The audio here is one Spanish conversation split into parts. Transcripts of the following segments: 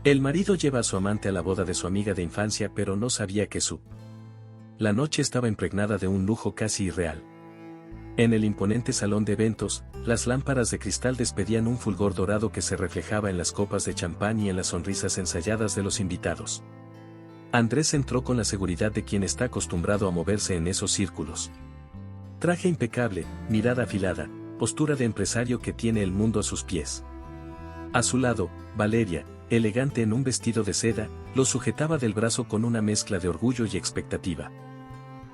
El marido lleva a su amante a la boda de su amiga de infancia, pero no sabía que la noche estaba impregnada de un lujo casi irreal. En el imponente salón de eventos, las lámparas de cristal despedían un fulgor dorado que se reflejaba en las copas de champán y en las sonrisas ensayadas de los invitados. Andrés entró con la seguridad de quien está acostumbrado a moverse en esos círculos. Traje impecable, mirada afilada, postura de empresario que tiene el mundo a sus pies. A su lado, Valeria, elegante en un vestido de seda, lo sujetaba del brazo con una mezcla de orgullo y expectativa.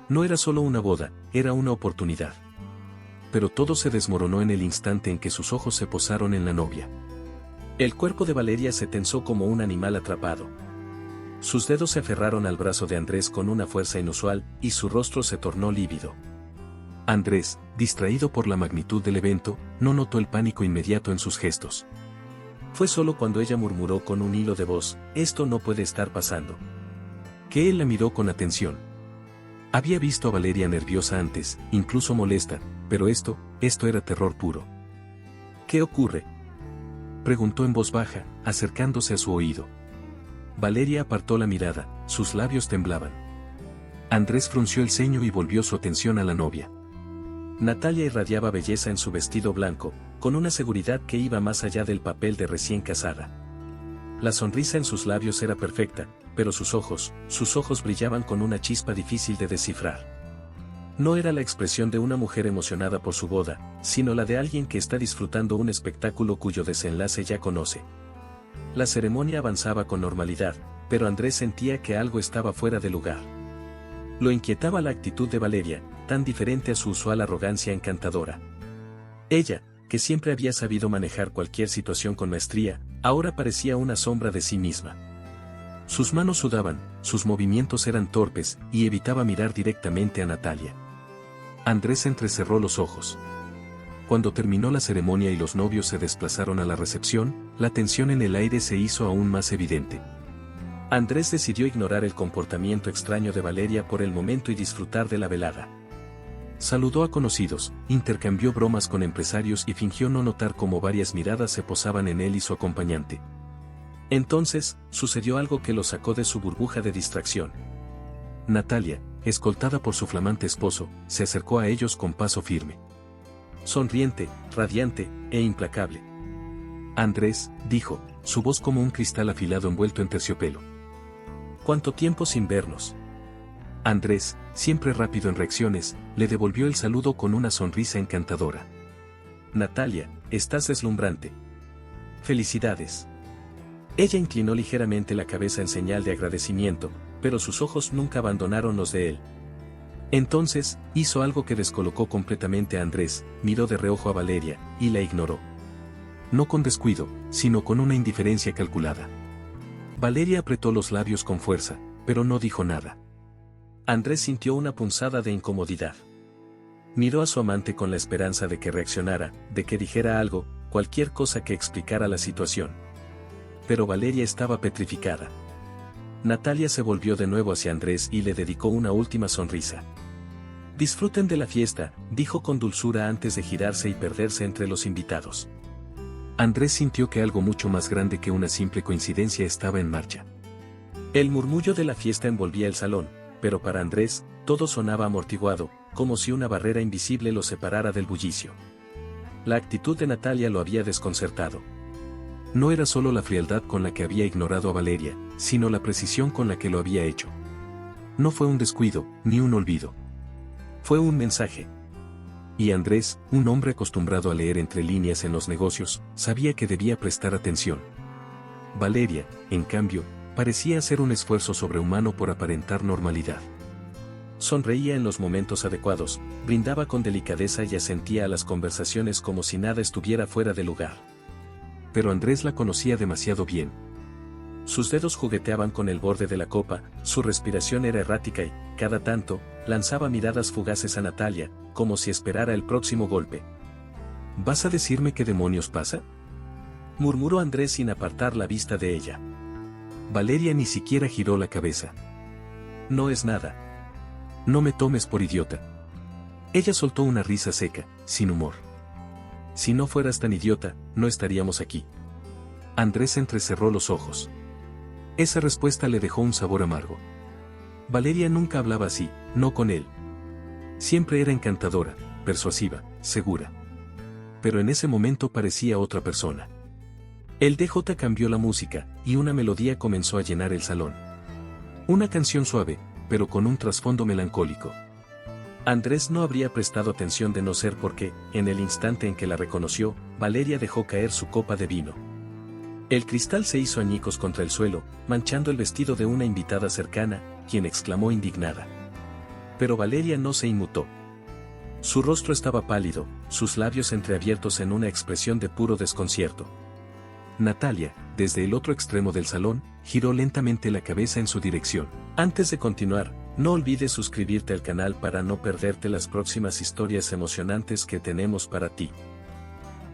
No era solo una boda, era una oportunidad. Pero todo se desmoronó en el instante en que sus ojos se posaron en la novia. El cuerpo de Valeria se tensó como un animal atrapado. Sus dedos se aferraron al brazo de Andrés con una fuerza inusual, y su rostro se tornó lívido. Andrés, distraído por la magnitud del evento, no notó el pánico inmediato en sus gestos. Fue solo cuando ella murmuró con un hilo de voz: «Esto no puede estar pasando», que él la miró con atención. Había visto a Valeria nerviosa antes, incluso molesta, pero esto era terror puro. «¿Qué ocurre?», preguntó en voz baja, acercándose a su oído. Valeria apartó la mirada, sus labios temblaban. Andrés frunció el ceño y volvió su atención a la novia. Natalia irradiaba belleza en su vestido blanco, con una seguridad que iba más allá del papel de recién casada. La sonrisa en sus labios era perfecta, pero sus ojos brillaban con una chispa difícil de descifrar. No era la expresión de una mujer emocionada por su boda, sino la de alguien que está disfrutando un espectáculo cuyo desenlace ya conoce. La ceremonia avanzaba con normalidad, pero Andrés sentía que algo estaba fuera de lugar. Lo inquietaba la actitud de Valeria, tan diferente a su usual arrogancia encantadora. Ella, que siempre había sabido manejar cualquier situación con maestría, ahora parecía una sombra de sí misma. Sus manos sudaban, sus movimientos eran torpes, y evitaba mirar directamente a Natalia. Andrés entrecerró los ojos. Cuando terminó la ceremonia y los novios se desplazaron a la recepción, la tensión en el aire se hizo aún más evidente. Andrés decidió ignorar el comportamiento extraño de Valeria por el momento y disfrutar de la velada. Saludó a conocidos, intercambió bromas con empresarios y fingió no notar cómo varias miradas se posaban en él y su acompañante. Entonces, sucedió algo que lo sacó de su burbuja de distracción. Natalia, escoltada por su flamante esposo, se acercó a ellos con paso firme. Sonriente, radiante, e implacable. «Andrés», dijo, su voz como un cristal afilado envuelto en terciopelo. «¿Cuánto tiempo sin vernos?». Andrés, siempre rápido en reacciones, le devolvió el saludo con una sonrisa encantadora. «Natalia, estás deslumbrante. Felicidades». Ella inclinó ligeramente la cabeza en señal de agradecimiento, pero sus ojos nunca abandonaron los de él. Entonces, hizo algo que descolocó completamente a Andrés, miró de reojo a Valeria, y la ignoró. No con descuido, sino con una indiferencia calculada. Valeria apretó los labios con fuerza, pero no dijo nada. Andrés sintió una punzada de incomodidad. Miró a su amante con la esperanza de que reaccionara, de que dijera algo, cualquier cosa que explicara la situación. Pero Valeria estaba petrificada. Natalia se volvió de nuevo hacia Andrés y le dedicó una última sonrisa. «Disfruten de la fiesta», dijo con dulzura antes de girarse y perderse entre los invitados. Andrés sintió que algo mucho más grande que una simple coincidencia estaba en marcha. El murmullo de la fiesta envolvía el salón, pero para Andrés, todo sonaba amortiguado, como si una barrera invisible lo separara del bullicio. La actitud de Natalia lo había desconcertado. No era solo la frialdad con la que había ignorado a Valeria, sino la precisión con la que lo había hecho. No fue un descuido, ni un olvido. Fue un mensaje. Y Andrés, un hombre acostumbrado a leer entre líneas en los negocios, sabía que debía prestar atención. Valeria, en cambio, parecía hacer un esfuerzo sobrehumano por aparentar normalidad. Sonreía en los momentos adecuados, brindaba con delicadeza y asentía a las conversaciones como si nada estuviera fuera de lugar. Pero Andrés la conocía demasiado bien. Sus dedos jugueteaban con el borde de la copa, su respiración era errática y, cada tanto, lanzaba miradas fugaces a Natalia, como si esperara el próximo golpe. «¿Vas a decirme qué demonios pasa?», murmuró Andrés sin apartar la vista de ella. Valeria ni siquiera giró la cabeza. «No es nada. No me tomes por idiota». Ella soltó una risa seca, sin humor. «Si no fueras tan idiota, no estaríamos aquí». Andrés entrecerró los ojos. Esa respuesta le dejó un sabor amargo. Valeria nunca hablaba así, no con él. Siempre era encantadora, persuasiva, segura. Pero en ese momento parecía otra persona. El DJ cambió la música, y una melodía comenzó a llenar el salón. Una canción suave, pero con un trasfondo melancólico. Andrés no habría prestado atención de no ser porque, en el instante en que la reconoció, Valeria dejó caer su copa de vino. El cristal se hizo añicos contra el suelo, manchando el vestido de una invitada cercana, quien exclamó indignada. Pero Valeria no se inmutó. Su rostro estaba pálido, sus labios entreabiertos en una expresión de puro desconcierto. Natalia, desde el otro extremo del salón, giró lentamente la cabeza en su dirección. Antes de continuar, no olvides suscribirte al canal para no perderte las próximas historias emocionantes que tenemos para ti.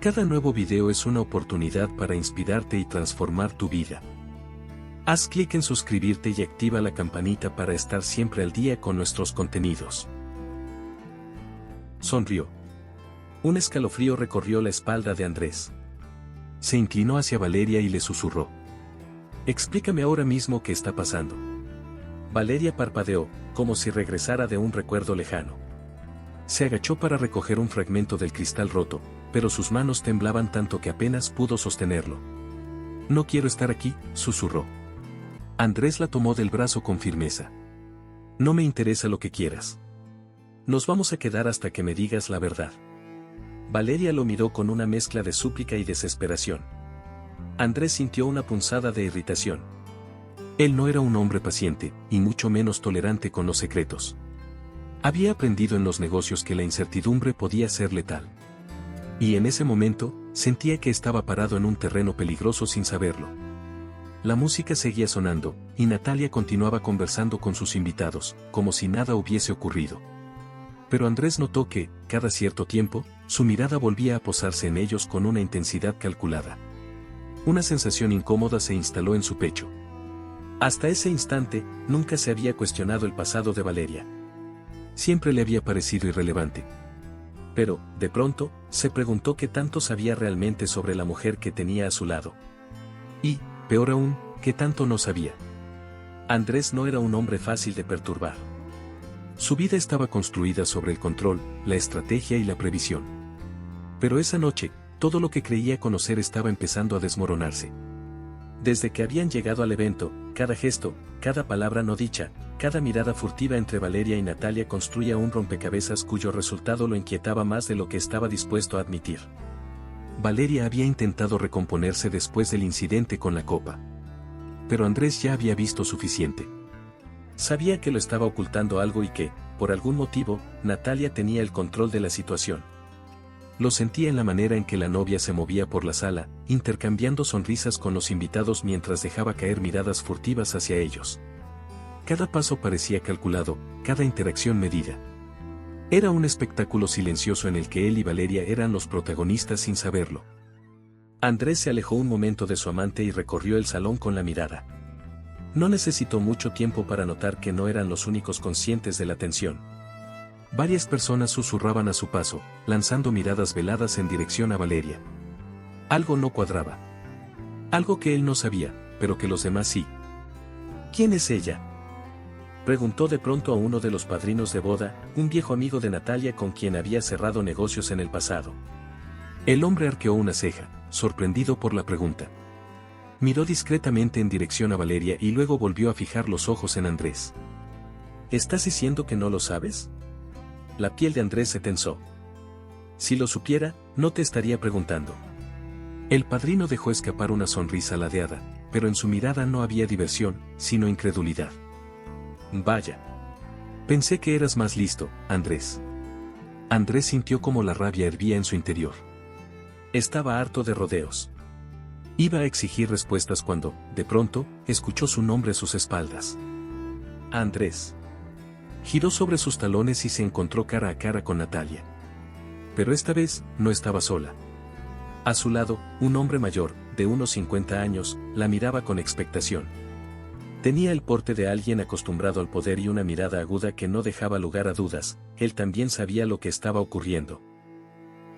Cada nuevo video es una oportunidad para inspirarte y transformar tu vida. Haz clic en suscribirte y activa la campanita para estar siempre al día con nuestros contenidos. Sonrió. Un escalofrío recorrió la espalda de Andrés. Se inclinó hacia Valeria y le susurró. Explícame ahora mismo qué está pasando. Valeria parpadeó, como si regresara de un recuerdo lejano. Se agachó para recoger un fragmento del cristal roto, pero sus manos temblaban tanto que apenas pudo sostenerlo. No quiero estar aquí, susurró. Andrés la tomó del brazo con firmeza. No me interesa lo que quieras. Nos vamos a quedar hasta que me digas la verdad. Valeria lo miró con una mezcla de súplica y desesperación. Andrés sintió una punzada de irritación. Él no era un hombre paciente, y mucho menos tolerante con los secretos. Había aprendido en los negocios que la incertidumbre podía ser letal. Y en ese momento, sentía que estaba parado en un terreno peligroso sin saberlo. La música seguía sonando, y Natalia continuaba conversando con sus invitados, como si nada hubiese ocurrido. Pero Andrés notó que, cada cierto tiempo, su mirada volvía a posarse en ellos con una intensidad calculada. Una sensación incómoda se instaló en su pecho. Hasta ese instante, nunca se había cuestionado el pasado de Valeria. Siempre le había parecido irrelevante. Pero, de pronto, se preguntó qué tanto sabía realmente sobre la mujer que tenía a su lado. Y, peor aún, qué tanto no sabía. Andrés no era un hombre fácil de perturbar. Su vida estaba construida sobre el control, la estrategia y la previsión. Pero esa noche, todo lo que creía conocer estaba empezando a desmoronarse. Desde que habían llegado al evento, cada gesto, cada palabra no dicha, cada mirada furtiva entre Valeria y Natalia construía un rompecabezas cuyo resultado lo inquietaba más de lo que estaba dispuesto a admitir. Valeria había intentado recomponerse después del incidente con la copa. Pero Andrés ya había visto suficiente. Sabía que lo estaba ocultando algo y que, por algún motivo, Natalia tenía el control de la situación. Lo sentía en la manera en que la novia se movía por la sala, intercambiando sonrisas con los invitados mientras dejaba caer miradas furtivas hacia ellos. Cada paso parecía calculado, cada interacción medida. Era un espectáculo silencioso en el que él y Valeria eran los protagonistas sin saberlo. Andrés se alejó un momento de su amante y recorrió el salón con la mirada. No necesitó mucho tiempo para notar que no eran los únicos conscientes de la tensión. Varias personas susurraban a su paso, lanzando miradas veladas en dirección a Valeria. Algo no cuadraba. Algo que él no sabía, pero que los demás sí. ¿Quién es ella?, preguntó de pronto a uno de los padrinos de boda, un viejo amigo de Natalia con quien había cerrado negocios en el pasado. El hombre arqueó una ceja, sorprendido por la pregunta. Miró discretamente en dirección a Valeria y luego volvió a fijar los ojos en Andrés. ¿Estás diciendo que no lo sabes? La piel de Andrés se tensó. Si lo supiera, no te estaría preguntando. El padrino dejó escapar una sonrisa ladeada, pero en su mirada no había diversión, sino incredulidad. Vaya. Pensé que eras más listo, Andrés. Andrés sintió como la rabia hervía en su interior. Estaba harto de rodeos. Iba a exigir respuestas cuando, de pronto, escuchó su nombre a sus espaldas. Andrés. Giró sobre sus talones y se encontró cara a cara con Natalia. Pero esta vez, no estaba sola. A su lado, un hombre mayor, de unos 50 años, la miraba con expectación. Tenía el porte de alguien acostumbrado al poder y una mirada aguda que no dejaba lugar a dudas. Él también sabía lo que estaba ocurriendo.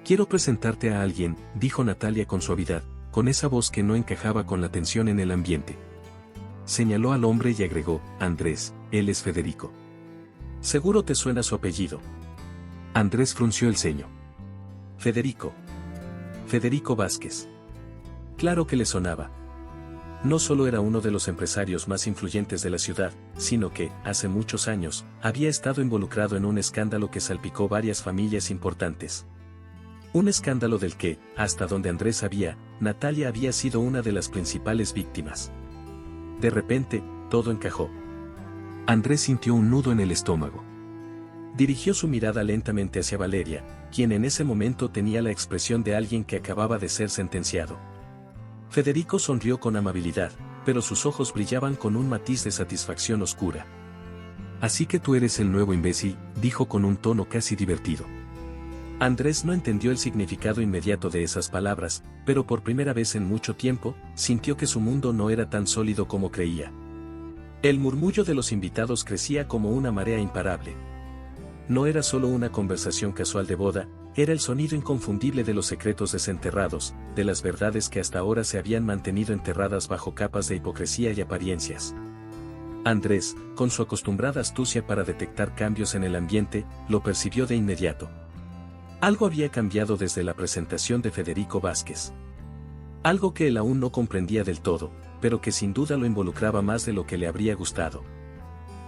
Quiero presentarte a alguien, dijo Natalia con suavidad, con esa voz que no encajaba con la tensión en el ambiente. señaló al hombre y agregó, Andrés, él es Federico. Seguro te suena su apellido. Andrés frunció el ceño. Federico. Federico Vázquez. Claro que le sonaba. No solo era uno de los empresarios más influyentes de la ciudad, sino que, hace muchos años, había estado involucrado en un escándalo que salpicó varias familias importantes. Un escándalo del que, hasta donde Andrés sabía, Natalia había sido una de las principales víctimas. De repente, todo encajó. Andrés sintió un nudo en el estómago. Dirigió su mirada lentamente hacia Valeria, quien en ese momento tenía la expresión de alguien que acababa de ser sentenciado. Federico sonrió con amabilidad, pero sus ojos brillaban con un matiz de satisfacción oscura. Así que tú eres el nuevo imbécil, dijo con un tono casi divertido. Andrés no entendió el significado inmediato de esas palabras, pero por primera vez en mucho tiempo, sintió que su mundo no era tan sólido como creía. El murmullo de los invitados crecía como una marea imparable. No era solo una conversación casual de boda, era el sonido inconfundible de los secretos desenterrados, de las verdades que hasta ahora se habían mantenido enterradas bajo capas de hipocresía y apariencias. Andrés, con su acostumbrada astucia para detectar cambios en el ambiente, lo percibió de inmediato. Algo había cambiado desde la presentación de Federico Vázquez. Algo que él aún no comprendía del todo, pero que sin duda lo involucraba más de lo que le habría gustado.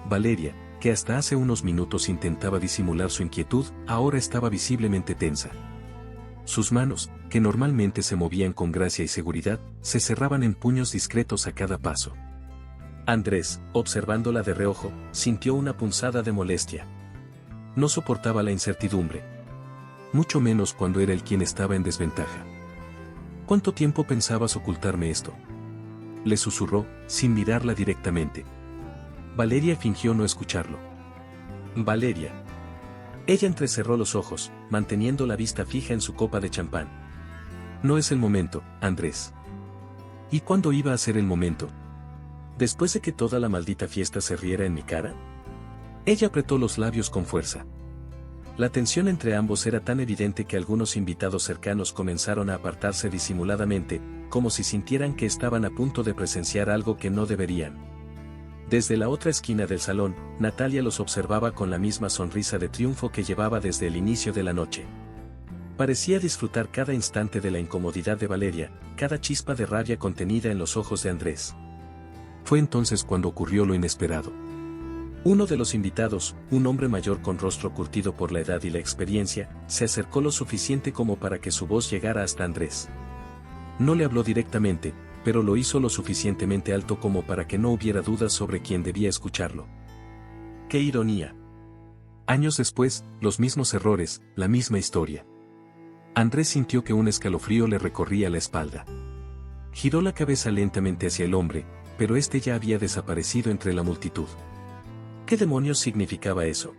Valeria, que hasta hace unos minutos intentaba disimular su inquietud, ahora estaba visiblemente tensa. Sus manos, que normalmente se movían con gracia y seguridad, se cerraban en puños discretos a cada paso. Andrés, observándola de reojo, sintió una punzada de molestia. No soportaba la incertidumbre. Mucho menos cuando era él quien estaba en desventaja. ¿Cuánto tiempo pensabas ocultarme esto?, le susurró, sin mirarla directamente. Valeria fingió no escucharlo. Valeria. Ella entrecerró los ojos, manteniendo la vista fija en su copa de champán. No es el momento, Andrés. ¿Y cuándo iba a ser el momento? ¿Después de que toda la maldita fiesta se riera en mi cara? Ella apretó los labios con fuerza. La tensión entre ambos era tan evidente que algunos invitados cercanos comenzaron a apartarse disimuladamente, como si sintieran que estaban a punto de presenciar algo que no deberían. Desde la otra esquina del salón, Natalia los observaba con la misma sonrisa de triunfo que llevaba desde el inicio de la noche. Parecía disfrutar cada instante de la incomodidad de Valeria, cada chispa de rabia contenida en los ojos de Andrés. Fue entonces cuando ocurrió lo inesperado. Uno de los invitados, un hombre mayor con rostro curtido por la edad y la experiencia, se acercó lo suficiente como para que su voz llegara hasta Andrés. No le habló directamente, pero lo hizo lo suficientemente alto como para que no hubiera dudas sobre quién debía escucharlo. ¡Qué ironía! Años después, los mismos errores, la misma historia. Andrés sintió que un escalofrío le recorría la espalda. Giró la cabeza lentamente hacia el hombre, pero este ya había desaparecido entre la multitud. ¿Qué demonios significaba eso?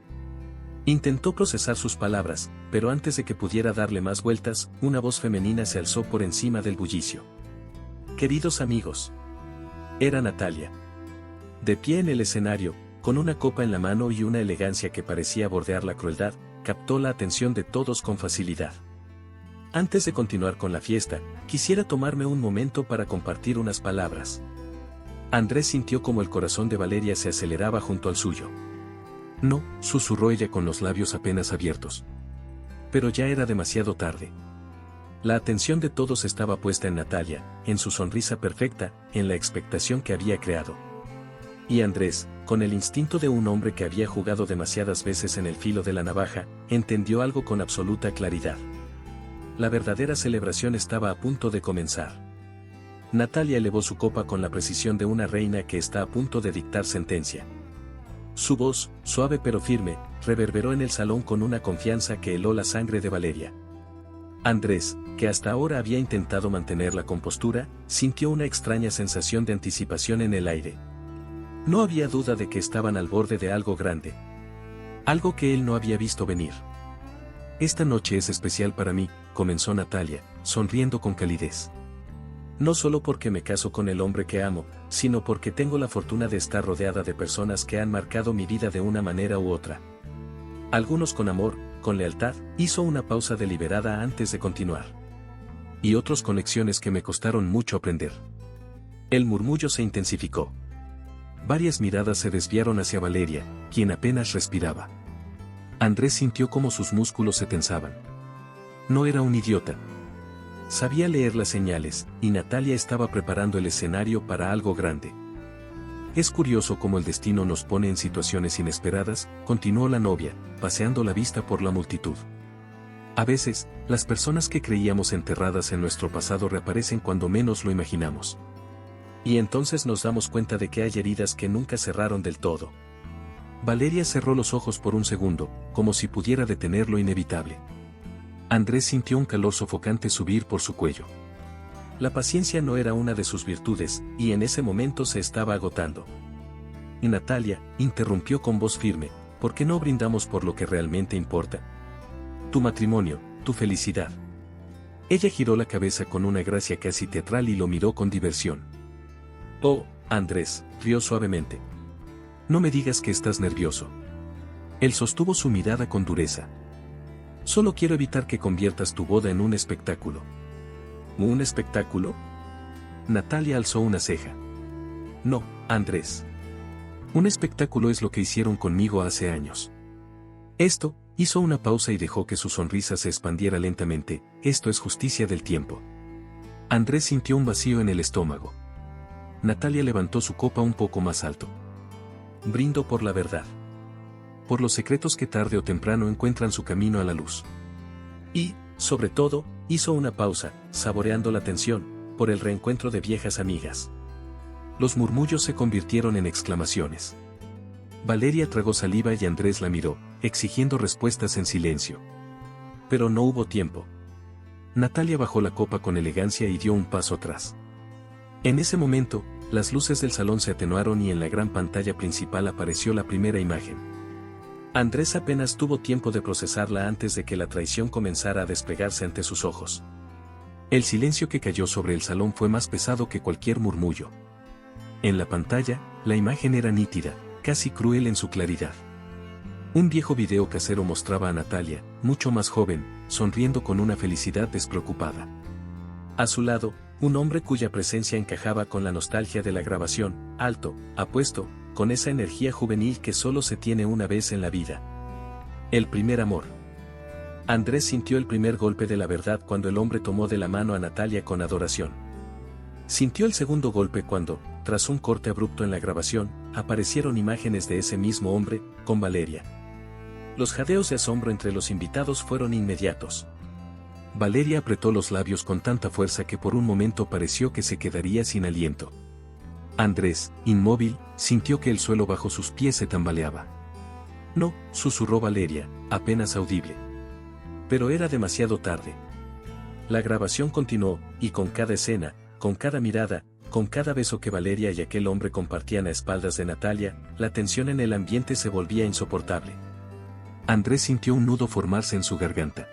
Intentó procesar sus palabras, pero antes de que pudiera darle más vueltas, una voz femenina se alzó por encima del bullicio. Queridos amigos. Era Natalia. De pie en el escenario, con una copa en la mano y una elegancia que parecía bordear la crueldad, captó la atención de todos con facilidad. Antes de continuar con la fiesta, quisiera tomarme un momento para compartir unas palabras. Andrés sintió como el corazón de Valeria se aceleraba junto al suyo. No, susurró ella con los labios apenas abiertos. Pero ya era demasiado tarde. La atención de todos estaba puesta en Natalia, en su sonrisa perfecta, en la expectación que había creado. Y Andrés, con el instinto de un hombre que había jugado demasiadas veces en el filo de la navaja, entendió algo con absoluta claridad. La verdadera celebración estaba a punto de comenzar. Natalia elevó su copa con la precisión de una reina que está a punto de dictar sentencia. Su voz, suave pero firme, reverberó en el salón con una confianza que heló la sangre de Valeria. Andrés, que hasta ahora había intentado mantener la compostura, sintió una extraña sensación de anticipación en el aire. No había duda de que estaban al borde de algo grande. Algo que él no había visto venir. Esta noche es especial para mí, comenzó Natalia, sonriendo con calidez. No solo porque me caso con el hombre que amo, sino porque tengo la fortuna de estar rodeada de personas que han marcado mi vida de una manera u otra. Algunos con amor, con lealtad, hizo una pausa deliberada antes de continuar. Y otros con lecciones que me costaron mucho aprender. El murmullo se intensificó. Varias miradas se desviaron hacia Valeria, quien apenas respiraba. Andrés sintió cómo sus músculos se tensaban. No era un idiota. Sabía leer las señales, y Natalia estaba preparando el escenario para algo grande. Es curioso cómo el destino nos pone en situaciones inesperadas, continuó la novia, paseando la vista por la multitud. A veces, las personas que creíamos enterradas en nuestro pasado reaparecen cuando menos lo imaginamos. Y entonces nos damos cuenta de que hay heridas que nunca cerraron del todo. Valeria cerró los ojos por un segundo, como si pudiera detener lo inevitable. Andrés sintió un calor sofocante subir por su cuello. La paciencia no era una de sus virtudes, y en ese momento se estaba agotando. Y Natalia interrumpió con voz firme, ¿por qué no brindamos por lo que realmente importa? Tu matrimonio, tu felicidad. Ella giró la cabeza con una gracia casi teatral y lo miró con diversión. Oh, Andrés, rió suavemente. No me digas que estás nervioso. Él sostuvo su mirada con dureza. Solo quiero evitar que conviertas tu boda en un espectáculo. ¿Un espectáculo? Natalia alzó una ceja. No, Andrés. Un espectáculo es lo que hicieron conmigo hace años. Esto, hizo una pausa y dejó que su sonrisa se expandiera lentamente, esto es justicia del tiempo. Andrés sintió un vacío en el estómago. Natalia levantó su copa un poco más alto. Brindo por la verdad. Por los secretos que tarde o temprano encuentran su camino a la luz. Y, sobre todo, hizo una pausa, saboreando la tensión, por el reencuentro de viejas amigas. Los murmullos se convirtieron en exclamaciones. Valeria tragó saliva y Andrés la miró, exigiendo respuestas en silencio. Pero no hubo tiempo. Natalia bajó la copa con elegancia y dio un paso atrás. En ese momento, las luces del salón se atenuaron y en la gran pantalla principal apareció la primera imagen. Andrés apenas tuvo tiempo de procesarla antes de que la traición comenzara a desplegarse ante sus ojos. El silencio que cayó sobre el salón fue más pesado que cualquier murmullo. En la pantalla, la imagen era nítida, casi cruel en su claridad. Un viejo video casero mostraba a Natalia, mucho más joven, sonriendo con una felicidad despreocupada. A su lado, un hombre cuya presencia encajaba con la nostalgia de la grabación, alto, apuesto, con esa energía juvenil que solo se tiene una vez en la vida. El primer amor. Andrés sintió el primer golpe de la verdad cuando el hombre tomó de la mano a Natalia con adoración. Sintió el segundo golpe cuando, tras un corte abrupto en la grabación, aparecieron imágenes de ese mismo hombre, con Valeria. Los jadeos de asombro entre los invitados fueron inmediatos. Valeria apretó los labios con tanta fuerza que por un momento pareció que se quedaría sin aliento. Andrés, inmóvil, sintió que el suelo bajo sus pies se tambaleaba. No, susurró Valeria, apenas audible. Pero era demasiado tarde. La grabación continuó, y con cada escena, con cada mirada, con cada beso que Valeria y aquel hombre compartían a espaldas de Natalia, la tensión en el ambiente se volvía insoportable. Andrés sintió un nudo formarse en su garganta.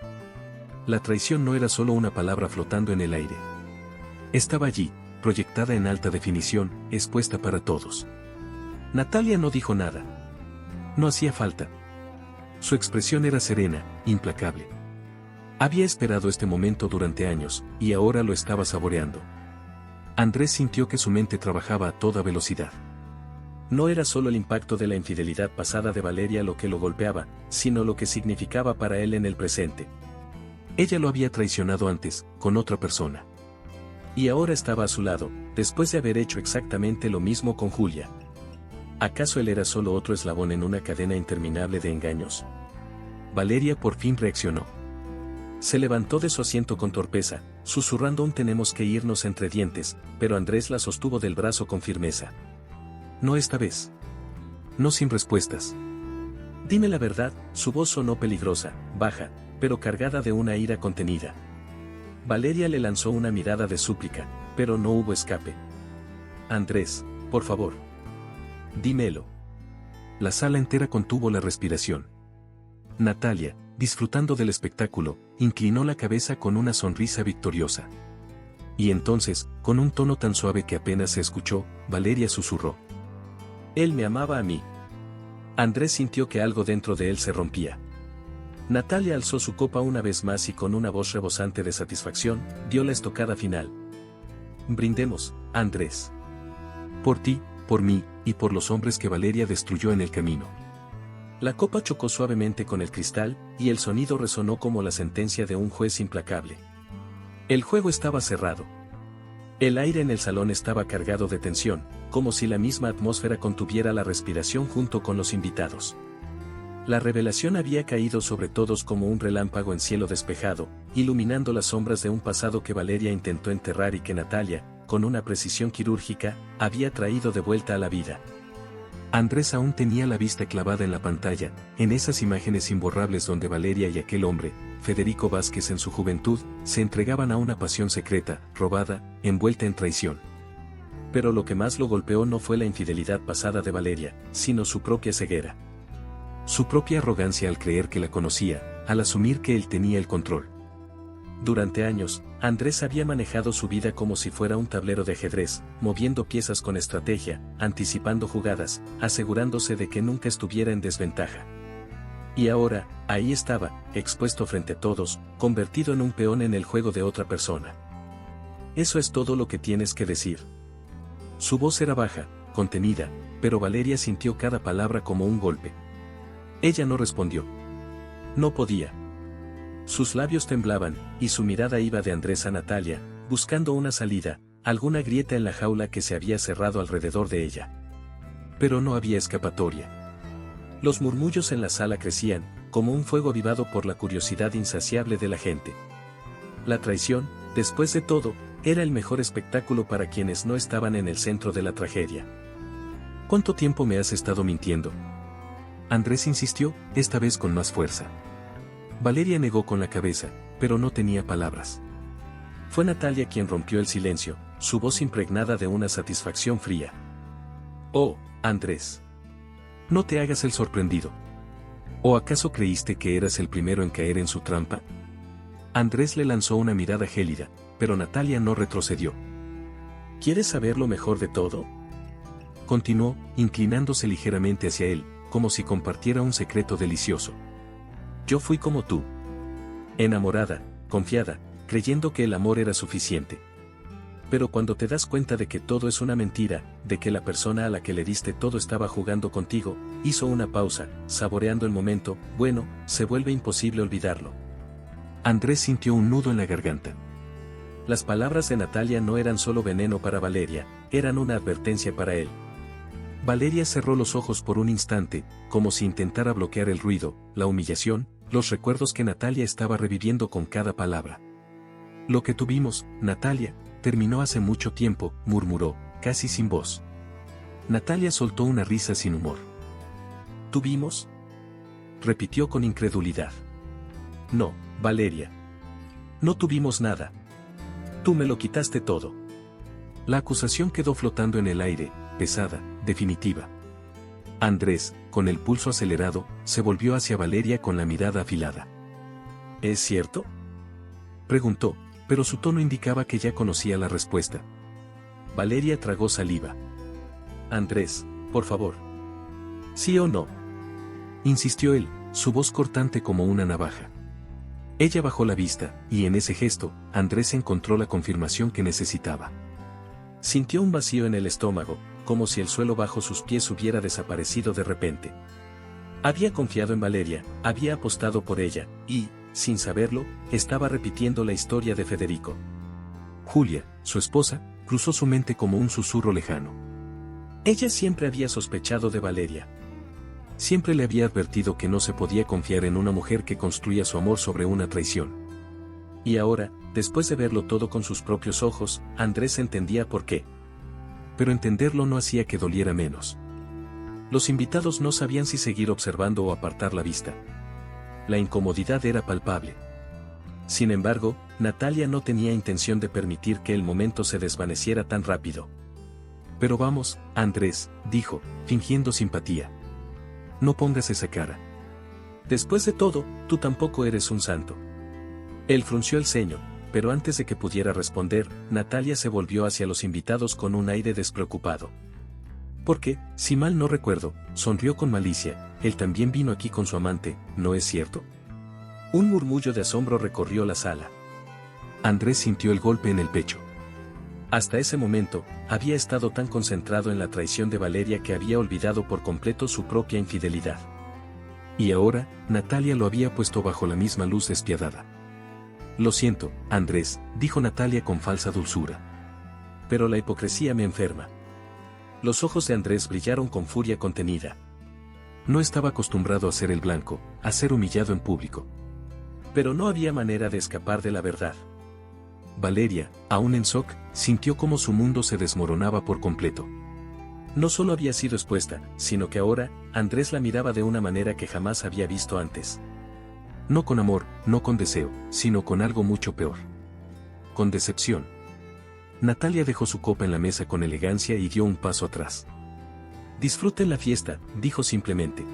La traición no era solo una palabra flotando en el aire. Estaba allí, proyectada en alta definición, expuesta para todos. Natalia no dijo nada. No hacía falta. Su expresión era serena, implacable. Había esperado este momento durante años, y ahora lo estaba saboreando. Andrés sintió que su mente trabajaba a toda velocidad. No era solo el impacto de la infidelidad pasada de Valeria lo que lo golpeaba, sino lo que significaba para él en el presente. Ella lo había traicionado antes, con otra persona. Y ahora estaba a su lado, después de haber hecho exactamente lo mismo con Julia. ¿Acaso él era solo otro eslabón en una cadena interminable de engaños? Valeria por fin reaccionó. Se levantó de su asiento con torpeza, susurrando un tenemos que irnos entre dientes, pero Andrés la sostuvo del brazo con firmeza. No esta vez. No sin respuestas. Dime la verdad, su voz sonó peligrosa, baja, pero cargada de una ira contenida. Valeria le lanzó una mirada de súplica, pero no hubo escape. Andrés, por favor. Dímelo. La sala entera contuvo la respiración. Natalia, disfrutando del espectáculo, inclinó la cabeza con una sonrisa victoriosa. Y entonces, con un tono tan suave que apenas se escuchó, Valeria susurró. Él me amaba a mí. Andrés sintió que algo dentro de él se rompía. Natalia alzó su copa una vez más y con una voz rebosante de satisfacción, dio la estocada final. Brindemos, Andrés. Por ti, por mí, y por los hombres que Valeria destruyó en el camino. La copa chocó suavemente con el cristal, y el sonido resonó como la sentencia de un juez implacable. El juego estaba cerrado. El aire en el salón estaba cargado de tensión, como si la misma atmósfera contuviera la respiración junto con los invitados. La revelación había caído sobre todos como un relámpago en cielo despejado, iluminando las sombras de un pasado que Valeria intentó enterrar y que Natalia, con una precisión quirúrgica, había traído de vuelta a la vida. Andrés aún tenía la vista clavada en la pantalla, en esas imágenes imborrables donde Valeria y aquel hombre, Federico Vázquez en su juventud, se entregaban a una pasión secreta, robada, envuelta en traición. Pero lo que más lo golpeó no fue la infidelidad pasada de Valeria, sino su propia ceguera. Su propia arrogancia al creer que la conocía, al asumir que él tenía el control. Durante años, Andrés había manejado su vida como si fuera un tablero de ajedrez, moviendo piezas con estrategia, anticipando jugadas, asegurándose de que nunca estuviera en desventaja. Y ahora, ahí estaba, expuesto frente a todos, convertido en un peón en el juego de otra persona. Eso es todo lo que tienes que decir. Su voz era baja, contenida, pero Valeria sintió cada palabra como un golpe. Ella no respondió. No podía. Sus labios temblaban, y su mirada iba de Andrés a Natalia, buscando una salida, alguna grieta en la jaula que se había cerrado alrededor de ella. Pero no había escapatoria. Los murmullos en la sala crecían, como un fuego avivado por la curiosidad insaciable de la gente. La traición, después de todo, era el mejor espectáculo para quienes no estaban en el centro de la tragedia. ¿Cuánto tiempo me has estado mintiendo?, Andrés insistió, esta vez con más fuerza. Valeria negó con la cabeza, pero no tenía palabras. Fue Natalia quien rompió el silencio, su voz impregnada de una satisfacción fría. Oh, Andrés. No te hagas el sorprendido. ¿O acaso creíste que eras el primero en caer en su trampa? Andrés le lanzó una mirada gélida, pero Natalia no retrocedió. ¿Quieres saber lo mejor de todo?, continuó, inclinándose ligeramente hacia él, como si compartiera un secreto delicioso. Yo fui como tú. Enamorada, confiada, creyendo que el amor era suficiente. Pero cuando te das cuenta de que todo es una mentira, de que la persona a la que le diste todo estaba jugando contigo, hizo una pausa, saboreando el momento, bueno, se vuelve imposible olvidarlo. Andrés sintió un nudo en la garganta. Las palabras de Natalia no eran solo veneno para Valeria, eran una advertencia para él. Valeria cerró los ojos por un instante, como si intentara bloquear el ruido, la humillación, los recuerdos que Natalia estaba reviviendo con cada palabra. Lo que tuvimos, Natalia, terminó hace mucho tiempo, murmuró, casi sin voz. Natalia soltó una risa sin humor. ¿Tuvimos?, repitió con incredulidad. No, Valeria. No tuvimos nada. Tú me lo quitaste todo. La acusación quedó flotando en el aire, pesada, definitiva. Andrés, con el pulso acelerado, se volvió hacia Valeria con la mirada afilada. ¿Es cierto?, preguntó, pero su tono indicaba que ya conocía la respuesta. Valeria tragó saliva. Andrés, por favor. ¿Sí o no?, insistió él, su voz cortante como una navaja. Ella bajó la vista, y en ese gesto, Andrés encontró la confirmación que necesitaba. Sintió un vacío en el estómago, como si el suelo bajo sus pies hubiera desaparecido de repente. Había confiado en Valeria, había apostado por ella, y, sin saberlo, estaba repitiendo la historia de Federico. Julia, su esposa, cruzó su mente como un susurro lejano. Ella siempre había sospechado de Valeria. Siempre le había advertido que no se podía confiar en una mujer que construía su amor sobre una traición. Y ahora, después de verlo todo con sus propios ojos, Andrés entendía por qué. Pero entenderlo no hacía que doliera menos. Los invitados no sabían si seguir observando o apartar la vista. La incomodidad era palpable. Sin embargo, Natalia no tenía intención de permitir que el momento se desvaneciera tan rápido. Pero vamos, Andrés, dijo, fingiendo simpatía. No pongas esa cara. Después de todo, tú tampoco eres un santo. Él frunció el ceño, pero antes de que pudiera responder, Natalia se volvió hacia los invitados con un aire despreocupado. Porque, si mal no recuerdo, sonrió con malicia, él también vino aquí con su amante, ¿no es cierto? Un murmullo de asombro recorrió la sala. Andrés sintió el golpe en el pecho. Hasta ese momento, había estado tan concentrado en la traición de Valeria que había olvidado por completo su propia infidelidad. Y ahora, Natalia lo había puesto bajo la misma luz despiadada. Lo siento, Andrés, dijo Natalia con falsa dulzura. Pero la hipocresía me enferma. Los ojos de Andrés brillaron con furia contenida. No estaba acostumbrado a ser el blanco, a ser humillado en público. Pero no había manera de escapar de la verdad. Valeria, aún en shock, sintió cómo su mundo se desmoronaba por completo. No solo había sido expuesta, sino que ahora, Andrés la miraba de una manera que jamás había visto antes. No con amor, no con deseo, sino con algo mucho peor. Con decepción. Natalia dejó su copa en la mesa con elegancia y dio un paso atrás. Disfruten la fiesta, dijo simplemente.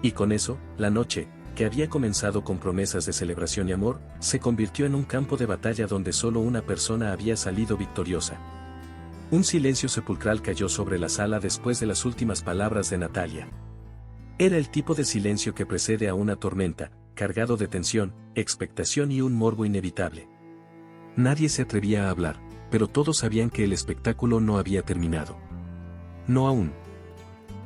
Y con eso, la noche, que había comenzado con promesas de celebración y amor, se convirtió en un campo de batalla donde solo una persona había salido victoriosa. Un silencio sepulcral cayó sobre la sala después de las últimas palabras de Natalia. Era el tipo de silencio que precede a una tormenta, cargado de tensión, expectación y un morbo inevitable. Nadie se atrevía a hablar, pero todos sabían que el espectáculo no había terminado. No aún.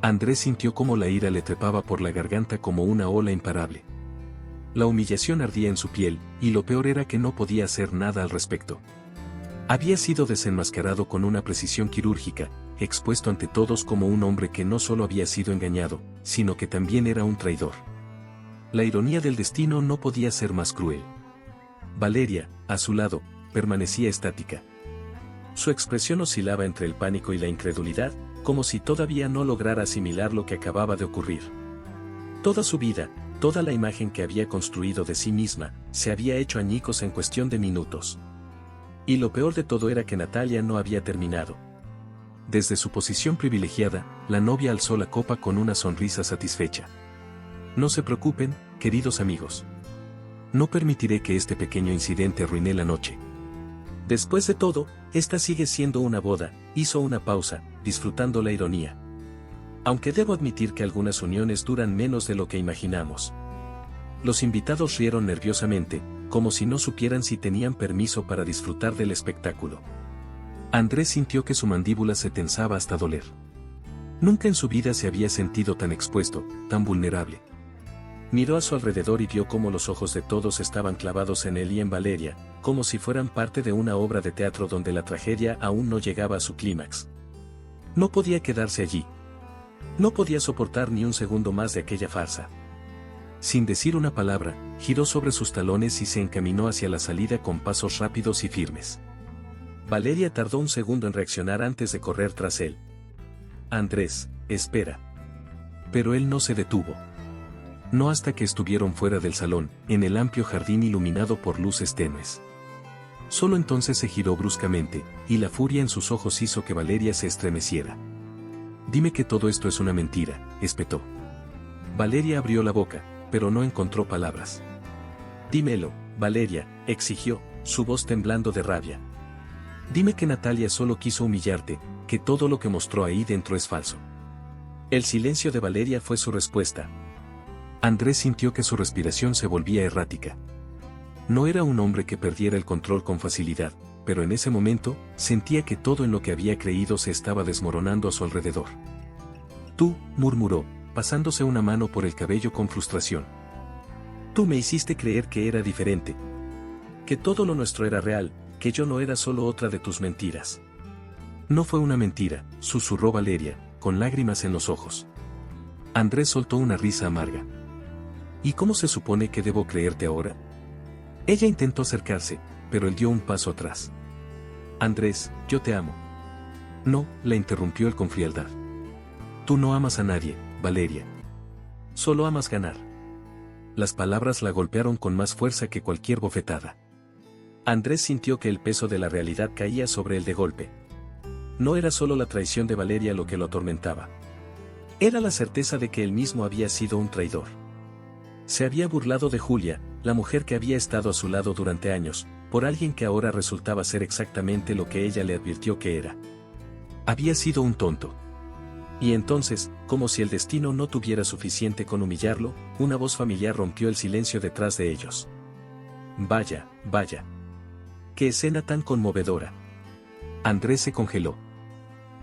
Andrés sintió cómo la ira le trepaba por la garganta como una ola imparable. La humillación ardía en su piel, y lo peor era que no podía hacer nada al respecto. Había sido desenmascarado con una precisión quirúrgica, expuesto ante todos como un hombre que no solo había sido engañado, sino que también era un traidor. La ironía del destino no podía ser más cruel. Valeria, a su lado, permanecía estática. Su expresión oscilaba entre el pánico y la incredulidad, como si todavía no lograra asimilar lo que acababa de ocurrir. Toda su vida, toda la imagen que había construido de sí misma, se había hecho añicos en cuestión de minutos. Y lo peor de todo era que Natalia no había terminado. Desde su posición privilegiada, la novia alzó la copa con una sonrisa satisfecha. No se preocupen, queridos amigos. No permitiré que este pequeño incidente arruine la noche. Después de todo, esta sigue siendo una boda, hizo una pausa, disfrutando la ironía. Aunque debo admitir que algunas uniones duran menos de lo que imaginamos. Los invitados rieron nerviosamente, como si no supieran si tenían permiso para disfrutar del espectáculo. Andrés sintió que su mandíbula se tensaba hasta doler. Nunca en su vida se había sentido tan expuesto, tan vulnerable. Miró a su alrededor y vio cómo los ojos de todos estaban clavados en él y en Valeria, como si fueran parte de una obra de teatro donde la tragedia aún no llegaba a su clímax. No podía quedarse allí. No podía soportar ni un segundo más de aquella farsa. Sin decir una palabra, giró sobre sus talones y se encaminó hacia la salida con pasos rápidos y firmes. Valeria tardó un segundo en reaccionar antes de correr tras él. Andrés, espera. Pero él no se detuvo. No hasta que estuvieron fuera del salón, en el amplio jardín iluminado por luces tenues. Solo entonces se giró bruscamente, y la furia en sus ojos hizo que Valeria se estremeciera. Dime que todo esto es una mentira, espetó. Valeria abrió la boca, pero no encontró palabras. Dímelo, Valeria, exigió, su voz temblando de rabia. Dime que Natalia solo quiso humillarte, que todo lo que mostró ahí dentro es falso. El silencio de Valeria fue su respuesta. Andrés sintió que su respiración se volvía errática. No era un hombre que perdiera el control con facilidad, pero en ese momento, sentía que todo en lo que había creído se estaba desmoronando a su alrededor. Tú, murmuró, pasándose una mano por el cabello con frustración. Tú me hiciste creer que era diferente. Que todo lo nuestro era real, que yo no era solo otra de tus mentiras. No fue una mentira, susurró Valeria, con lágrimas en los ojos. Andrés soltó una risa amarga. ¿Y cómo se supone que debo creerte ahora? Ella intentó acercarse, pero él dio un paso atrás. Andrés, yo te amo. No, la interrumpió él con frialdad. Tú no amas a nadie, Valeria. Solo amas ganar. Las palabras la golpearon con más fuerza que cualquier bofetada. Andrés sintió que el peso de la realidad caía sobre él de golpe. No era solo la traición de Valeria lo que lo atormentaba. Era la certeza de que él mismo había sido un traidor. Se había burlado de Julia, la mujer que había estado a su lado durante años, por alguien que ahora resultaba ser exactamente lo que ella le advirtió que era. Había sido un tonto. Y entonces, como si el destino no tuviera suficiente con humillarlo, una voz familiar rompió el silencio detrás de ellos. Vaya, vaya. ¡Qué escena tan conmovedora! Andrés se congeló.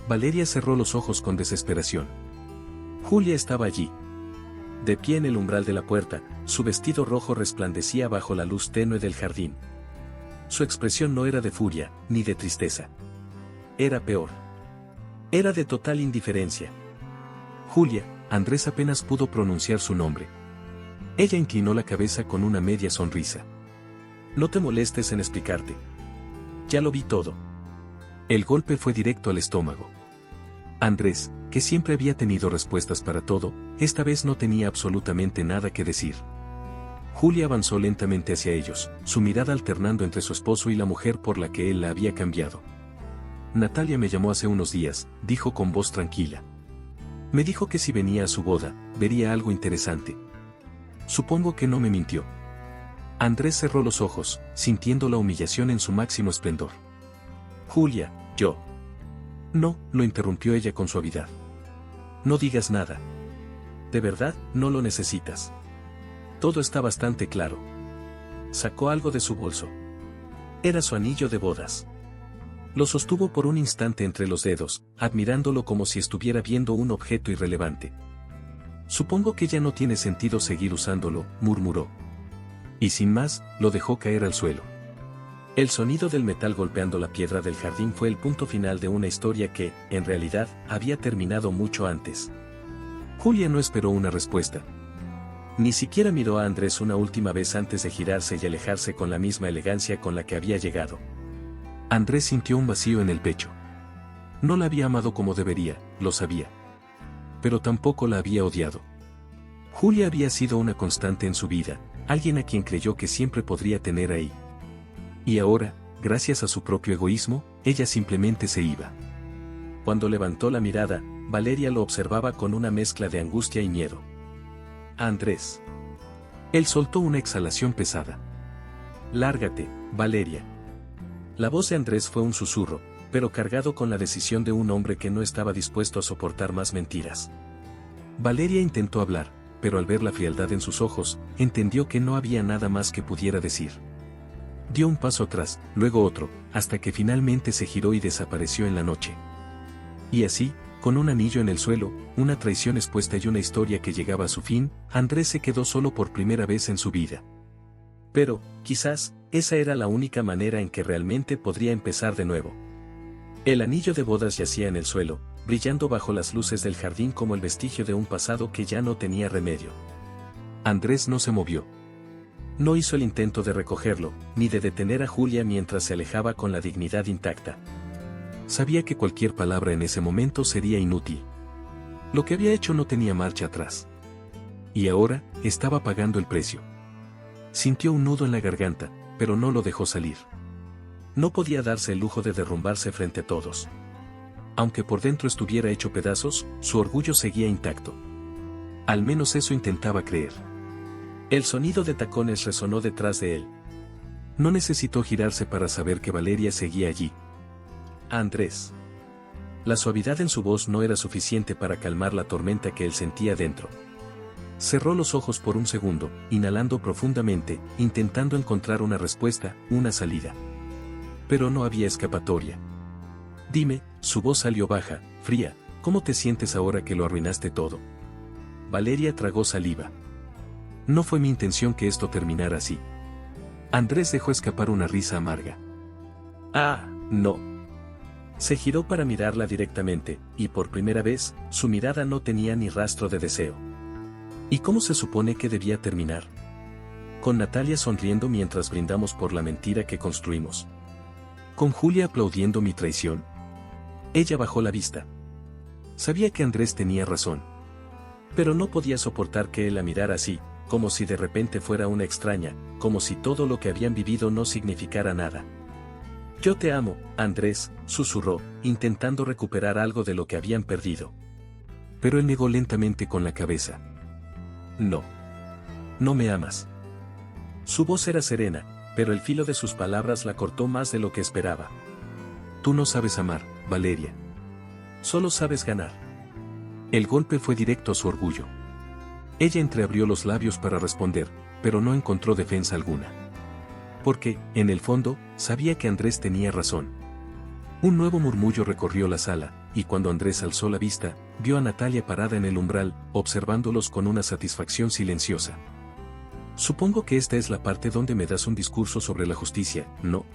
Valeria cerró los ojos con desesperación. Julia estaba allí. De pie en el umbral de la puerta, su vestido rojo resplandecía bajo la luz tenue del jardín. Su expresión no era de furia, ni de tristeza. Era peor. Era de total indiferencia. Julia, Andrés apenas pudo pronunciar su nombre. Ella inclinó la cabeza con una media sonrisa. No te molestes en explicarte. Ya lo vi todo. El golpe fue directo al estómago. Andrés, que siempre había tenido respuestas para todo, esta vez no tenía absolutamente nada que decir. Julia avanzó lentamente hacia ellos, su mirada alternando entre su esposo y la mujer por la que él la había cambiado. Natalia me llamó hace unos días, dijo con voz tranquila. Me dijo que si venía a su boda, vería algo interesante. Supongo que no me mintió. Andrés cerró los ojos, sintiendo la humillación en su máximo esplendor. Julia, yo. No, lo interrumpió ella con suavidad. No digas nada. De verdad, no lo necesitas. Todo está bastante claro. Sacó algo de su bolso. Era su anillo de bodas. Lo sostuvo por un instante entre los dedos, admirándolo como si estuviera viendo un objeto irrelevante. Supongo que ya no tiene sentido seguir usándolo, murmuró. Y sin más, lo dejó caer al suelo. El sonido del metal golpeando la piedra del jardín fue el punto final de una historia que, en realidad, había terminado mucho antes. Julia no esperó una respuesta. Ni siquiera miró a Andrés una última vez antes de girarse y alejarse con la misma elegancia con la que había llegado. Andrés sintió un vacío en el pecho. No la había amado como debería, lo sabía. Pero tampoco la había odiado. Julia había sido una constante en su vida, alguien a quien creyó que siempre podría tener ahí. Y ahora, gracias a su propio egoísmo, ella simplemente se iba. Cuando levantó la mirada, Valeria lo observaba con una mezcla de angustia y miedo. Andrés. Él soltó una exhalación pesada. Lárgate, Valeria. La voz de Andrés fue un susurro, pero cargado con la decisión de un hombre que no estaba dispuesto a soportar más mentiras. Valeria intentó hablar, pero al ver la frialdad en sus ojos, entendió que no había nada más que pudiera decir. Dio un paso atrás, luego otro, hasta que finalmente se giró y desapareció en la noche. Y así, con un anillo en el suelo, una traición expuesta y una historia que llegaba a su fin, Andrés se quedó solo por primera vez en su vida. Pero, quizás, esa era la única manera en que realmente podría empezar de nuevo. El anillo de bodas yacía en el suelo, brillando bajo las luces del jardín como el vestigio de un pasado que ya no tenía remedio. Andrés no se movió. No hizo el intento de recogerlo, ni de detener a Julia mientras se alejaba con la dignidad intacta. Sabía que cualquier palabra en ese momento sería inútil. Lo que había hecho no tenía marcha atrás. Y ahora, estaba pagando el precio. Sintió un nudo en la garganta, pero no lo dejó salir. No podía darse el lujo de derrumbarse frente a todos. Aunque por dentro estuviera hecho pedazos, su orgullo seguía intacto. Al menos eso intentaba creer. El sonido de tacones resonó detrás de él. No necesitó girarse para saber que Valeria seguía allí. Andrés. La suavidad en su voz no era suficiente para calmar la tormenta que él sentía dentro. Cerró los ojos por un segundo, inhalando profundamente, intentando encontrar una respuesta, una salida. Pero no había escapatoria. Dime, su voz salió baja, fría, ¿cómo te sientes ahora que lo arruinaste todo? Valeria tragó saliva. No fue mi intención que esto terminara así. Andrés dejó escapar una risa amarga. Ah, no. Se giró para mirarla directamente, y por primera vez, su mirada no tenía ni rastro de deseo. ¿Y cómo se supone que debía terminar? Con Natalia sonriendo mientras brindamos por la mentira que construimos. Con Julia aplaudiendo mi traición. Ella bajó la vista. Sabía que Andrés tenía razón. Pero no podía soportar que él la mirara así, como si de repente fuera una extraña, como si todo lo que habían vivido no significara nada. Yo te amo, Andrés, susurró, intentando recuperar algo de lo que habían perdido. Pero él negó lentamente con la cabeza. No. No me amas. Su voz era serena, pero el filo de sus palabras la cortó más de lo que esperaba. Tú no sabes amar, Valeria. Solo sabes ganar. El golpe fue directo a su orgullo. Ella entreabrió los labios para responder, pero no encontró defensa alguna. Porque, en el fondo, sabía que Andrés tenía razón. Un nuevo murmullo recorrió la sala, y cuando Andrés alzó la vista, vio a Natalia parada en el umbral, observándolos con una satisfacción silenciosa. Supongo que esta es la parte donde me das un discurso sobre la justicia, ¿no?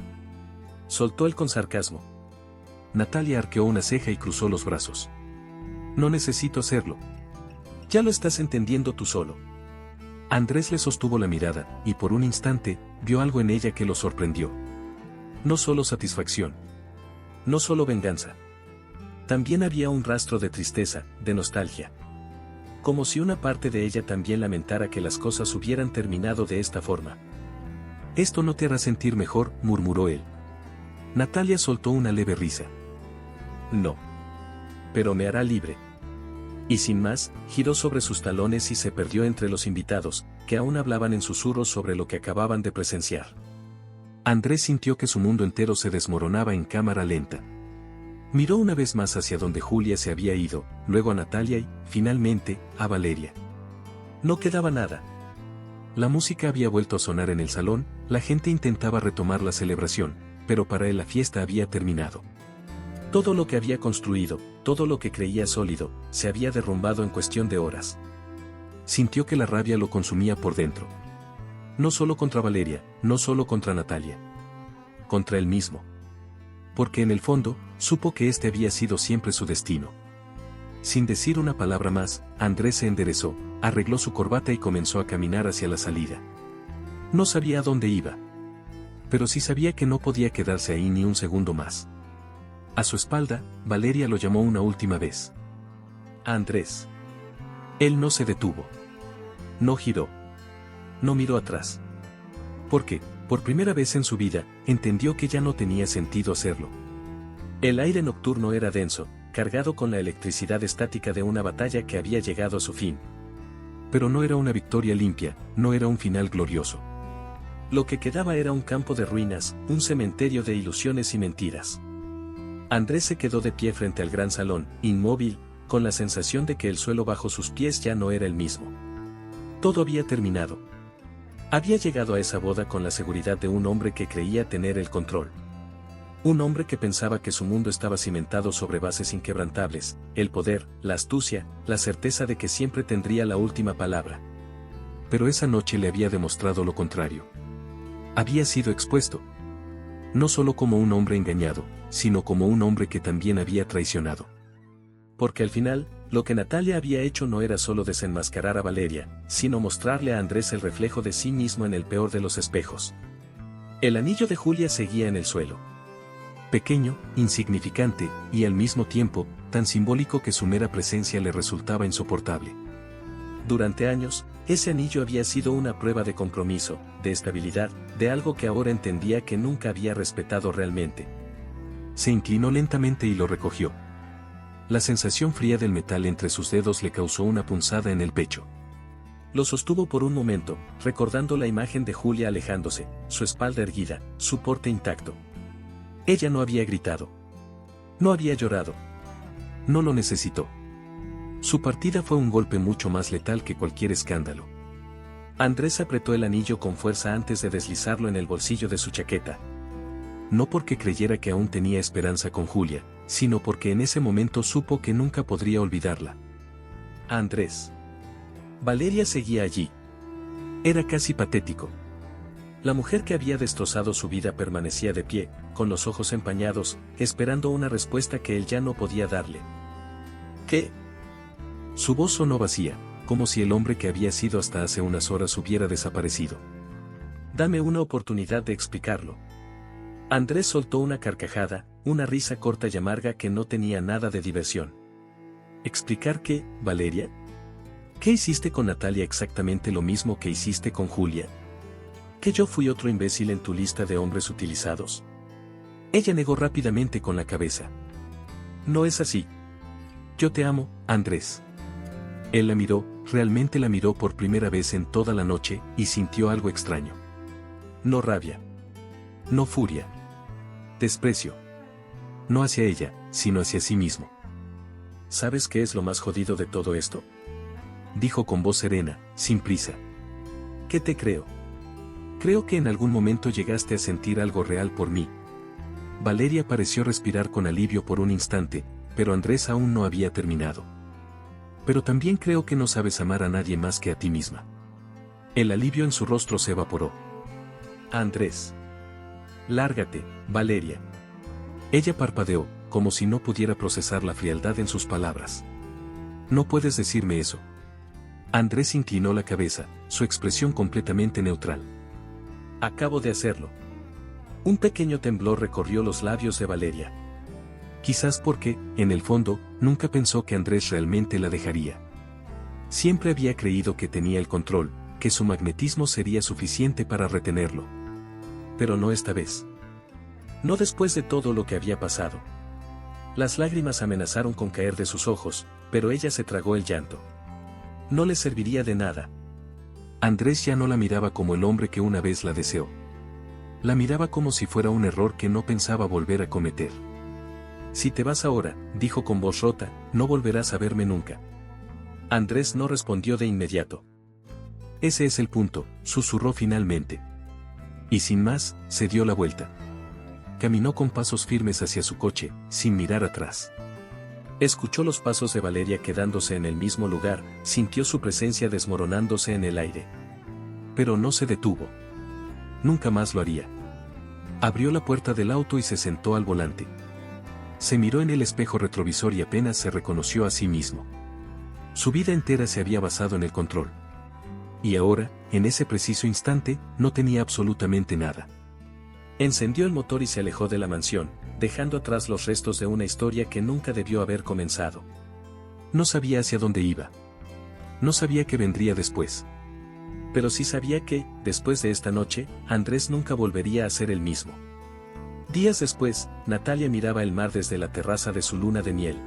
Soltó él con sarcasmo. Natalia arqueó una ceja y cruzó los brazos. No necesito hacerlo. Ya lo estás entendiendo tú solo. Andrés le sostuvo la mirada, y por un instante, vio algo en ella que lo sorprendió. No solo satisfacción. No solo venganza. También había un rastro de tristeza, de nostalgia. Como si una parte de ella también lamentara que las cosas hubieran terminado de esta forma. Esto no te hará sentir mejor, murmuró él. Natalia soltó una leve risa. No. Pero me hará libre. Y sin más, giró sobre sus talones y se perdió entre los invitados, que aún hablaban en susurros sobre lo que acababan de presenciar. Andrés sintió que su mundo entero se desmoronaba en cámara lenta. Miró una vez más hacia donde Julia se había ido, luego a Natalia y, finalmente, a Valeria. No quedaba nada. La música había vuelto a sonar en el salón, la gente intentaba retomar la celebración, pero para él la fiesta había terminado. Todo lo que había construido, todo lo que creía sólido, se había derrumbado en cuestión de horas. Sintió que la rabia lo consumía por dentro. No solo contra Valeria, no solo contra Natalia. Contra él mismo. Porque en el fondo, supo que este había sido siempre su destino. Sin decir una palabra más, Andrés se enderezó, arregló su corbata y comenzó a caminar hacia la salida. No sabía a dónde iba. Pero sí sabía que no podía quedarse ahí ni un segundo más. A su espalda, Valeria lo llamó una última vez. Andrés. Él no se detuvo. No giró. No miró atrás. Porque, por primera vez en su vida, entendió que ya no tenía sentido hacerlo. El aire nocturno era denso, cargado con la electricidad estática de una batalla que había llegado a su fin. Pero no era una victoria limpia, no era un final glorioso. Lo que quedaba era un campo de ruinas, un cementerio de ilusiones y mentiras. Andrés se quedó de pie frente al gran salón, inmóvil, con la sensación de que el suelo bajo sus pies ya no era el mismo. Todo había terminado. Había llegado a esa boda con la seguridad de un hombre que creía tener el control. Un hombre que pensaba que su mundo estaba cimentado sobre bases inquebrantables, el poder, la astucia, la certeza de que siempre tendría la última palabra. Pero esa noche le había demostrado lo contrario. Había sido expuesto. No solo como un hombre engañado, sino como un hombre que también había traicionado. Porque al final, lo que Natalia había hecho no era solo desenmascarar a Valeria, sino mostrarle a Andrés el reflejo de sí mismo en el peor de los espejos. El anillo de Julia seguía en el suelo. Pequeño, insignificante, y al mismo tiempo, tan simbólico que su mera presencia le resultaba insoportable. Durante años, ese anillo había sido una prueba de compromiso, de estabilidad, de algo que ahora entendía que nunca había respetado realmente. Se inclinó lentamente y lo recogió. La sensación fría del metal entre sus dedos le causó una punzada en el pecho. Lo sostuvo por un momento, recordando la imagen de Julia alejándose, su espalda erguida, su porte intacto. Ella no había gritado. No había llorado. No lo necesitó. Su partida fue un golpe mucho más letal que cualquier escándalo. Andrés apretó el anillo con fuerza antes de deslizarlo en el bolsillo de su chaqueta. No porque creyera que aún tenía esperanza con Julia, sino porque en ese momento supo que nunca podría olvidarla. Andrés. Valeria seguía allí. Era casi patético. La mujer que había destrozado su vida permanecía de pie, con los ojos empañados, esperando una respuesta que él ya no podía darle. ¿Qué? Su voz sonó vacía, como si el hombre que había sido hasta hace unas horas hubiera desaparecido. Dame una oportunidad de explicarlo. Andrés soltó una carcajada, una risa corta y amarga que no tenía nada de diversión. ¿Explicar qué, Valeria? ¿Qué hiciste con Natalia exactamente lo mismo que hiciste con Julia? ¿Que yo fui otro imbécil en tu lista de hombres utilizados? Ella negó rápidamente con la cabeza. No es así. Yo te amo, Andrés. Él la miró, realmente la miró por primera vez en toda la noche, y sintió algo extraño. No rabia. No furia. Desprecio. No hacia ella, sino hacia sí mismo. ¿Sabes qué es lo más jodido de todo esto? Dijo con voz serena, sin prisa. ¿Qué te creo? Creo que en algún momento llegaste a sentir algo real por mí. Valeria pareció respirar con alivio por un instante, pero Andrés aún no había terminado. Pero también creo que no sabes amar a nadie más que a ti misma. El alivio en su rostro se evaporó. Andrés. Lárgate, Valeria. Ella parpadeó, como si no pudiera procesar la frialdad en sus palabras. No puedes decirme eso. Andrés inclinó la cabeza, su expresión completamente neutral. Acabo de hacerlo. Un pequeño temblor recorrió los labios de Valeria. Quizás porque, en el fondo, nunca pensó que Andrés realmente la dejaría. Siempre había creído que tenía el control, que su magnetismo sería suficiente para retenerlo. Pero no esta vez. No después de todo lo que había pasado. Las lágrimas amenazaron con caer de sus ojos, pero ella se tragó el llanto. No le serviría de nada. Andrés ya no la miraba como el hombre que una vez la deseó. La miraba como si fuera un error que no pensaba volver a cometer. Si te vas ahora, dijo con voz rota, no volverás a verme nunca. Andrés no respondió de inmediato. Ese es el punto, susurró finalmente. Y sin más, se dio la vuelta. Caminó con pasos firmes hacia su coche, sin mirar atrás. Escuchó los pasos de Valeria quedándose en el mismo lugar, sintió su presencia desmoronándose en el aire. Pero no se detuvo. Nunca más lo haría. Abrió la puerta del auto y se sentó al volante. Se miró en el espejo retrovisor y apenas se reconoció a sí mismo. Su vida entera se había basado en el control. Y ahora, en ese preciso instante, no tenía absolutamente nada. Encendió el motor y se alejó de la mansión, dejando atrás los restos de una historia que nunca debió haber comenzado. No sabía hacia dónde iba. No sabía qué vendría después. Pero sí sabía que, después de esta noche, Andrés nunca volvería a ser el mismo. Días después, Natalia miraba el mar desde la terraza de su luna de miel.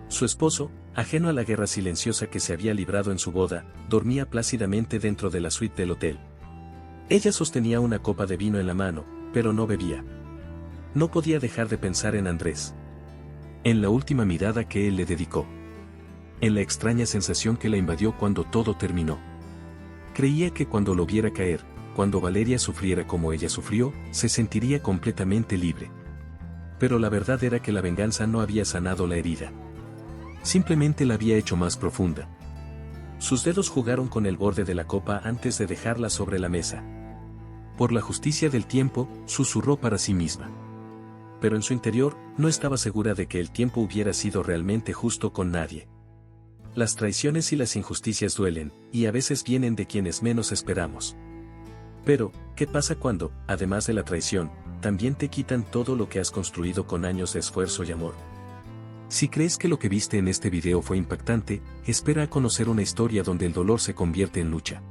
Su esposo, ajeno a la guerra silenciosa que se había librado en su boda, dormía plácidamente dentro de la suite del hotel. Ella sostenía una copa de vino en la mano, pero no bebía. No podía dejar de pensar en Andrés. En la última mirada que él le dedicó. En la extraña sensación que la invadió cuando todo terminó. Creía que cuando lo viera caer, cuando Valeria sufriera como ella sufrió, se sentiría completamente libre. Pero la verdad era que la venganza no había sanado la herida. Simplemente la había hecho más profunda. Sus dedos jugaron con el borde de la copa antes de dejarla sobre la mesa. Por la justicia del tiempo, susurró para sí misma. Pero en su interior, no estaba segura de que el tiempo hubiera sido realmente justo con nadie. Las traiciones y las injusticias duelen, y a veces vienen de quienes menos esperamos. Pero, ¿qué pasa cuando, además de la traición, también te quitan todo lo que has construido con años de esfuerzo y amor? Si crees que lo que viste en este video fue impactante, espera a conocer una historia donde el dolor se convierte en lucha.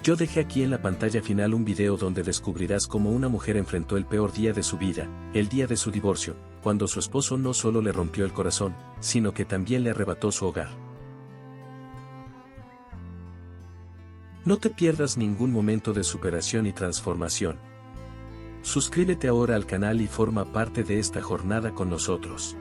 Yo dejé aquí en la pantalla final un video donde descubrirás cómo una mujer enfrentó el peor día de su vida, el día de su divorcio, cuando su esposo no solo le rompió el corazón, sino que también le arrebató su hogar. No te pierdas ningún momento de superación y transformación. Suscríbete ahora al canal y forma parte de esta jornada con nosotros.